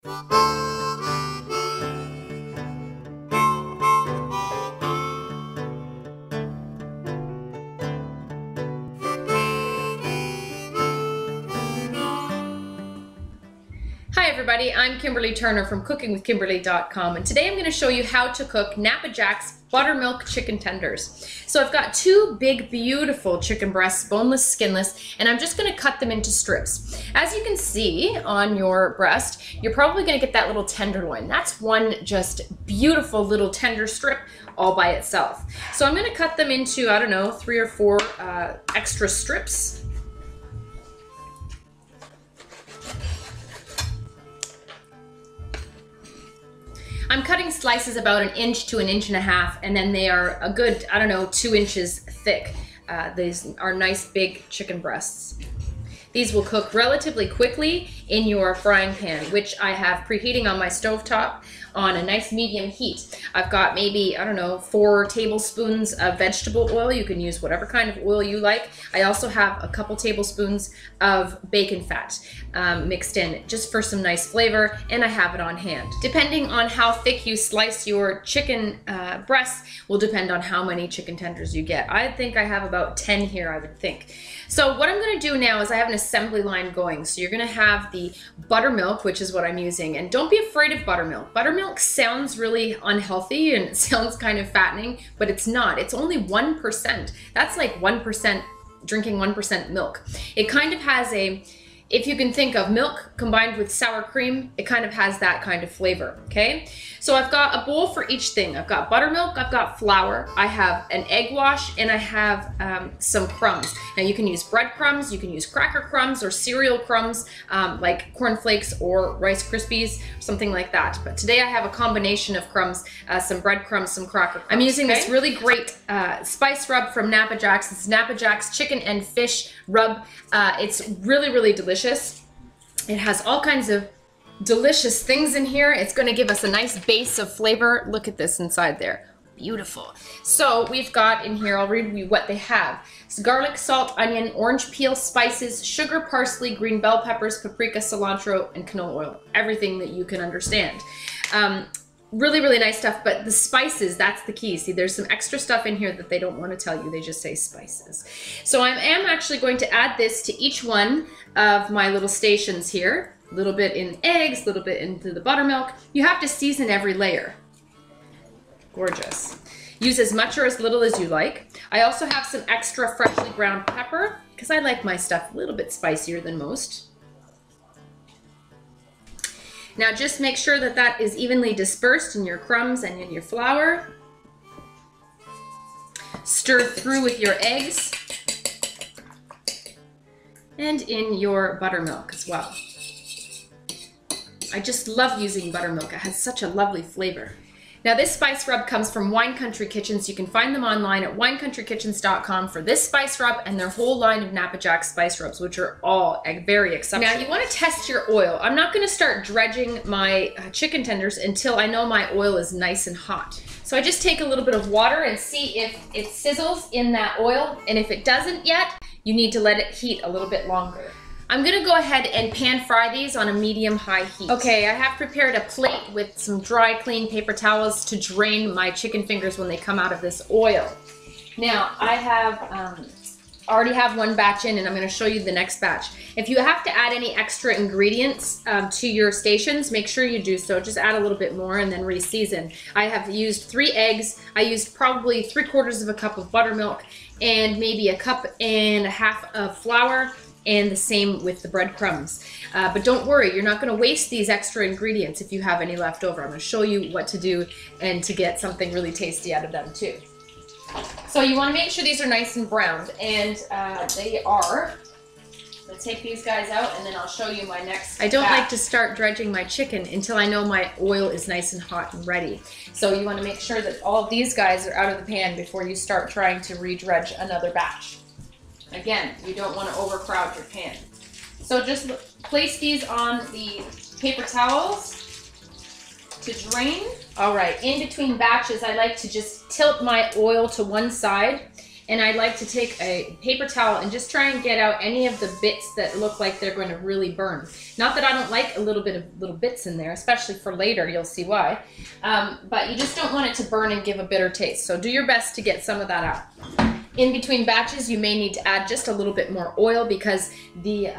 Hi everybody, I'm Kimberly Turner from cookingwithkimberly.com, and today I'm going to show you how to cook Napa Jack's buttermilk chicken tenders. So I've got two big, beautiful chicken breasts, boneless, skinless, and I'm just going to cut them into strips. As you can see on your breast, you're probably going to get that little tenderloin. That's one just beautiful little tender strip all by itself. So I'm going to cut them into, I don't know, 3 or 4 extra strips. I'm cutting slices about 1 inch to 1.5 inches, and then they are a good, I don't know, 2 inches thick. These are nice big chicken breasts. These will cook relatively quickly in your frying pan, which I have preheating on my stovetop on a nice medium heat. I've got maybe, I don't know, 4 tablespoons of vegetable oil. You can use whatever kind of oil you like. I also have a couple tablespoons of bacon fat mixed in just for some nice flavor, and I have it on hand. Depending on how thick you slice your chicken breasts will depend on how many chicken tenders you get. I think I have about 10 here, I would think. So what I'm going to do now is I have an assembly line going. So you're going to have the buttermilk, which is what I'm using, and don't be afraid of buttermilk. Buttermilk sounds really unhealthy and it sounds kind of fattening, but it's not. It's only 1%. That's like 1%, drinking 1% milk. It kind of has a, if you can think of milk combined with sour cream, it kind of has that kind of flavor, okay? So I've got a bowl for each thing. I've got buttermilk, I've got flour, I have an egg wash, and I have some crumbs. Now you can use breadcrumbs, you can use cracker crumbs or cereal crumbs, like cornflakes or Rice Krispies, something like that. But today I have a combination of crumbs, some breadcrumbs, some cracker crumbs. I'm using this really great spice rub from Napa Jack's. It's Napa Jack's chicken and fish rub. It's really, really delicious. It has all kinds of delicious things in here. It's going to give us a nice base of flavor. Look at this inside there. Beautiful. So we've got in here, I'll read you what they have. It's garlic, salt, onion, orange peel, spices, sugar, parsley, green bell peppers, paprika, cilantro, and canola oil. Everything that you can understand. Really, really nice stuff, but the spices, that's the key. See, there's some extra stuff in here that they don't want to tell you. They just say spices. So I am actually going to add this to each one of my little stations here. A little bit in eggs, a little bit into the buttermilk. You have to season every layer. Gorgeous. Use as much or as little as you like. I also have some extra freshly ground pepper because I like my stuff a little bit spicier than most. Now just make sure that that is evenly dispersed in your crumbs and in your flour. Stir through with your eggs and in your buttermilk as well. I just love using buttermilk. It has such a lovely flavor. Now this spice rub comes from Wine Country Kitchens. You can find them online at winecountrykitchens.com for this spice rub and their whole line of Napa Jack spice rubs, which are all very exceptional. Now you want to test your oil. I'm not going to start dredging my chicken tenders until I know my oil is nice and hot. So I just take a little bit of water and see if it sizzles in that oil, and if it doesn't yet, you need to let it heat a little bit longer. I'm gonna go ahead and pan fry these on a medium-high heat. Okay, I have prepared a plate with some dry, clean paper towels to drain my chicken fingers when they come out of this oil. Now, I have already have one batch in, and I'm gonna show you the next batch. If you have to add any extra ingredients to your stations, make sure you do so. Just add a little bit more and then re-season. I have used 3 eggs. I used probably 3/4 of a cup of buttermilk and maybe 1.5 cups of flour, and the same with the breadcrumbs. But don't worry, you're not going to waste these extra ingredients if you have any left over. I'm going to show you what to do and to get something really tasty out of them too. So you want to make sure these are nice and browned, and they are. Let's take these guys out and then I'll show you my next I don't batch. Like to start dredging my chicken until I know my oil is nice and hot and ready. So you want to make sure that all of these guys are out of the pan before you start trying to re-dredge another batch. Again, you don't want to overcrowd your pan. So just place these on the paper towels to drain. All right, in between batches, I like to just tilt my oil to one side And I like to take a paper towel and just try and get out any of the bits that look like they're going to really burn. Not that I don't like a little bit of little bits in there, especially for later, you'll see why. But you just don't want it to burn and give a bitter taste. So do your best to get some of that out. In between batches, you may need to add just a little bit more oil because the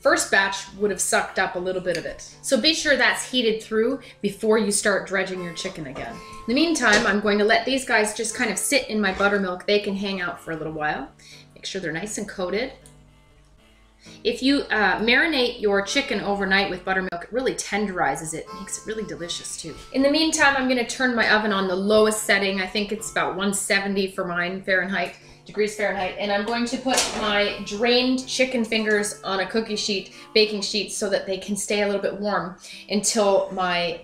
first batch would have sucked up a little bit of it. So be sure that's heated through before you start dredging your chicken again. In the meantime, I'm going to let these guys just kind of sit in my buttermilk. They can hang out for a little while. Make sure they're nice and coated. If you marinate your chicken overnight with buttermilk, it really tenderizes it, makes it really delicious too. In the meantime, I'm gonna turn my oven on the lowest setting. I think it's about 170 for mine degrees Fahrenheit, and I'm going to put my drained chicken fingers on a cookie sheet, baking sheet, so that they can stay a little bit warm until my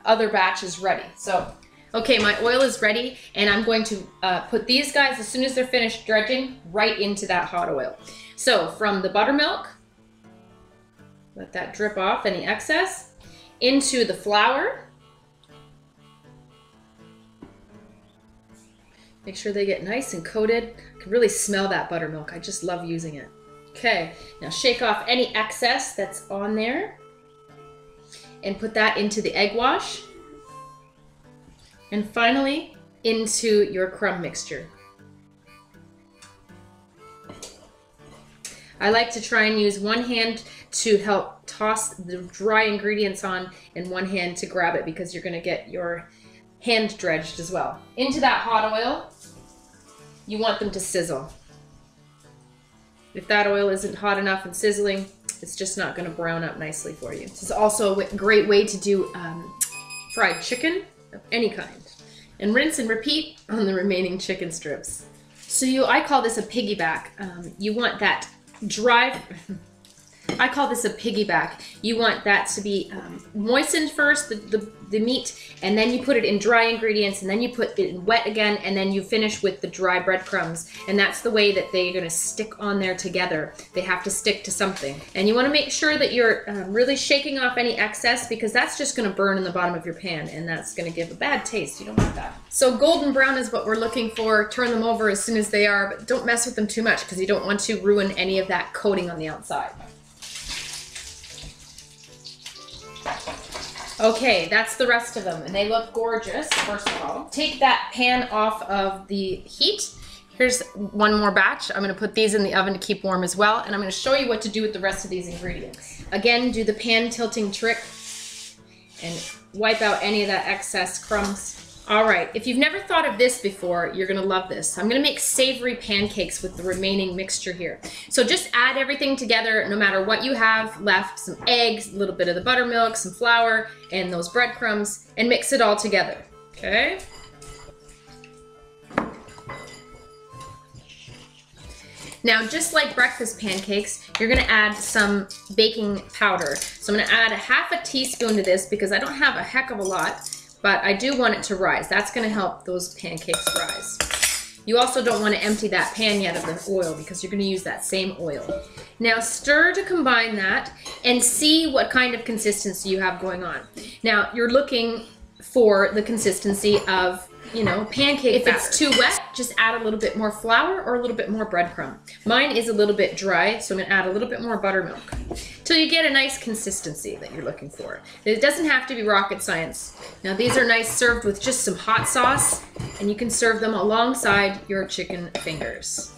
other batch is ready. So, okay, my oil is ready, and I'm going to put these guys, as soon as they're finished dredging, right into that hot oil. So from the buttermilk, let that drip off, any excess, into the flour. Make sure they get nice and coated. I can really smell that buttermilk. I just love using it. Okay, now shake off any excess that's on there and put that into the egg wash. And finally, into your crumb mixture. I like to try and use one hand to help toss the dry ingredients on and one hand to grab it because you're gonna get your hand dredged as well. Into that hot oil, you want them to sizzle. If that oil isn't hot enough and sizzling, it's just not gonna brown up nicely for you. This is also a great way to do fried chicken of any kind. And rinse and repeat on the remaining chicken strips. So I call this a piggyback. You want that dry, I call this a piggyback. You want that to be moistened first, the meat, and then you put it in dry ingredients, and then you put it in wet again, and then you finish with the dry breadcrumbs. And that's the way that they're gonna stick on there together. They have to stick to something. And you wanna make sure that you're really shaking off any excess because that's just gonna burn in the bottom of your pan, and that's gonna give a bad taste. You don't want that. So golden brown is what we're looking for. Turn them over as soon as they are, but don't mess with them too much because you don't want to ruin any of that coating on the outside. Okay, that's the rest of them, and they look gorgeous, first of all. Take that pan off of the heat. Here's one more batch. I'm gonna put these in the oven to keep warm as well, and I'm gonna show you what to do with the rest of these ingredients. Again, do the pan tilting trick and wipe out any of that excess crumbs. All right, if you've never thought of this before, you're gonna love this. I'm gonna make savory pancakes with the remaining mixture here. So just add everything together, no matter what you have left, some eggs, a little bit of the buttermilk, some flour, and those breadcrumbs, and mix it all together, okay? Now, just like breakfast pancakes, you're gonna add some baking powder. So I'm gonna add ½ teaspoon to this because I don't have a heck of a lot, but I do want it to rise. That's gonna help those pancakes rise. You also don't wanna empty that pan yet of the oil because you're gonna use that same oil. Now stir to combine that and see what kind of consistency you have going on. Now you're looking for the consistency of, pancake batter. If it's too wet, just add a little bit more flour or a little bit more breadcrumb. Mine is a little bit dry, so I'm gonna add a little bit more buttermilk till you get a nice consistency that you're looking for. It doesn't have to be rocket science. Now these are nice served with just some hot sauce, and you can serve them alongside your chicken fingers.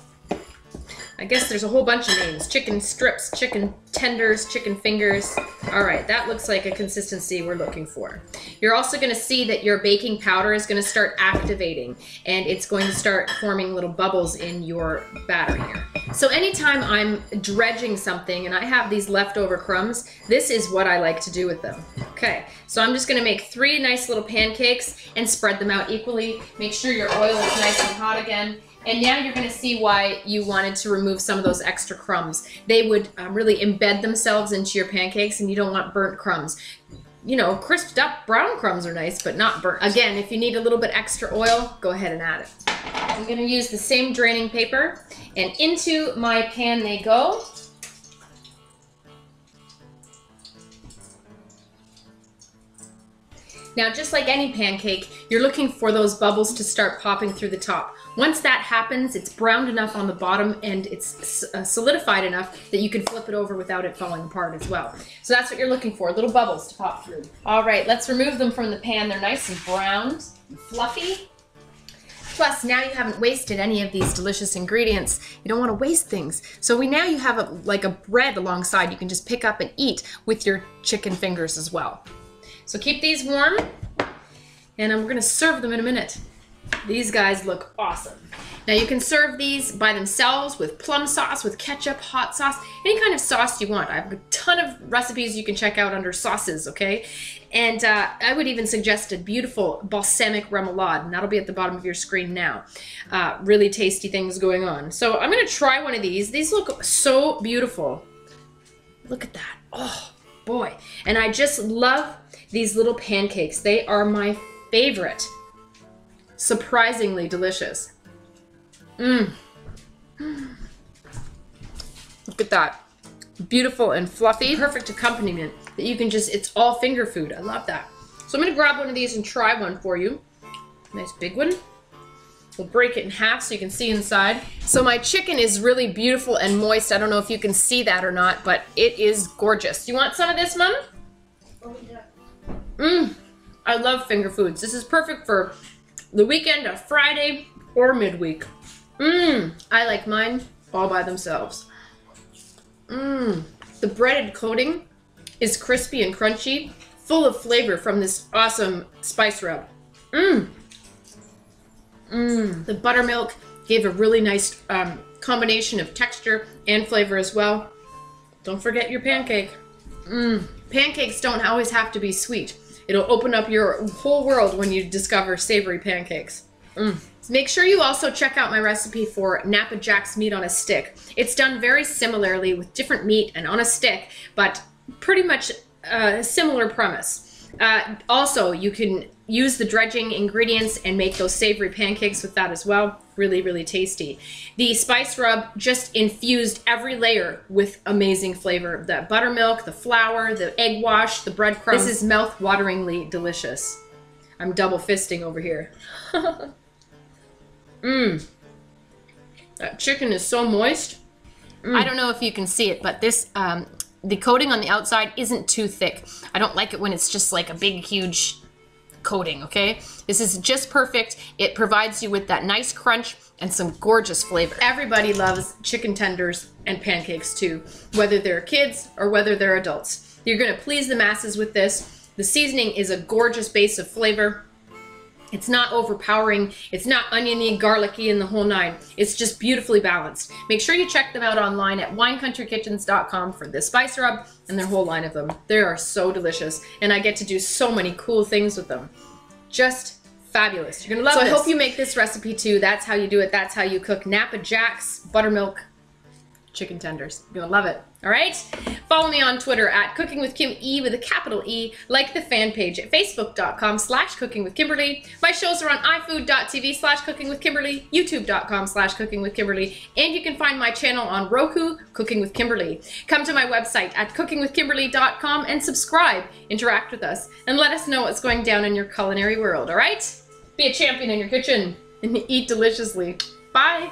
I guess there's a whole bunch of names. Chicken strips, chicken tenders, chicken fingers. All right, that looks like a consistency we're looking for. You're also gonna see that your baking powder is gonna start activating, and it's going to start forming little bubbles in your batter here. So anytime I'm dredging something and I have these leftover crumbs, this is what I like to do with them. Okay, so I'm just gonna make 3 nice little pancakes and spread them out equally. Make sure your oil is nice and hot again. And now you're gonna see why you wanted to remove some of those extra crumbs. They would really embed themselves into your pancakes, and you don't want burnt crumbs. Crisped up brown crumbs are nice, but not burnt. Again, if you need a little bit extra oil, go ahead and add it. I'm gonna use the same draining paper, and into my pan they go. Now, just like any pancake, you're looking for those bubbles to start popping through the top. Once that happens, it's browned enough on the bottom and it's solidified enough that you can flip it over without it falling apart as well. So that's what you're looking for, little bubbles to pop through. All right, let's remove them from the pan. They're nice and browned and fluffy. Plus, now you haven't wasted any of these delicious ingredients. You don't want to waste things. So now you have like a bread alongside you can just pick up and eat with your chicken fingers as well. So keep these warm, and we're gonna serve them in a minute. These guys look awesome. Now you can serve these by themselves with plum sauce, with ketchup, hot sauce, any kind of sauce you want. I have a ton of recipes you can check out under sauces, okay? And I would even suggest a beautiful balsamic remoulade, and that'll be at the bottom of your screen now. Really tasty things going on. So I'm gonna try one of these. These look so beautiful. Look at that, oh boy. And I just love these little pancakes. They are my favorite. Surprisingly delicious. Look at that. Beautiful and fluffy. Perfect accompaniment that you can just, it's all finger food. I love that. So I'm gonna grab one of these and try one for you. Nice big one. We'll break it in half so you can see inside. So my chicken is really beautiful and moist. I don't know if you can see that or not, but it is gorgeous. You want some of this, Mom? Oh, yeah. I love finger foods. This is perfect for the weekend, a Friday, or midweek. I like mine all by themselves. The breaded coating is crispy and crunchy, full of flavor from this awesome spice rub. The buttermilk gave a really nice combination of texture and flavor as well. Don't forget your pancake. Pancakes don't always have to be sweet. It'll open up your whole world when you discover savory pancakes. Make sure you also check out my recipe for Napa Jack's meat on a stick. It's done very similarly with different meat and on a stick, but pretty much a similar premise. Also, you can use the dredging ingredients and make those savory pancakes with that as well. Really, really tasty. The spice rub just infused every layer with amazing flavor. The buttermilk, the flour, the egg wash, the breadcrumbs. This is mouth-wateringly delicious. I'm double fisting over here. That chicken is so moist. I don't know if you can see it, but this, the coating on the outside isn't too thick. I don't like it when it's just like a big, huge coating, okay? This is just perfect. It provides you with that nice crunch and some gorgeous flavor. Everybody loves chicken tenders and pancakes too, whether they're kids or whether they're adults. You're gonna please the masses with this. The seasoning is a gorgeous base of flavor. It's not overpowering. It's not oniony, garlicky, and the whole nine. It's just beautifully balanced. Make sure you check them out online at winecountryKitchens.com for this spice rub and their whole line of them. They are so delicious, and I get to do so many cool things with them. Just fabulous. You're gonna love this. So I hope you make this recipe too. That's how you do it. That's how you cook Napa Jack's buttermilk chicken tenders. You're gonna love it. All right? Follow me on Twitter at Cooking with Kim E with a capital E. Like the fan page at facebook.com/cookingwithkimberly. My shows are on ifood.tv/cookingwithkimberly, youtube.com/cookingwithkimberly, and you can find my channel on Roku, Cooking with Kimberly. Come to my website at cookingwithkimberly.com and subscribe. Interact with us and let us know what's going down in your culinary world, all right? Be a champion in your kitchen and eat deliciously. Bye.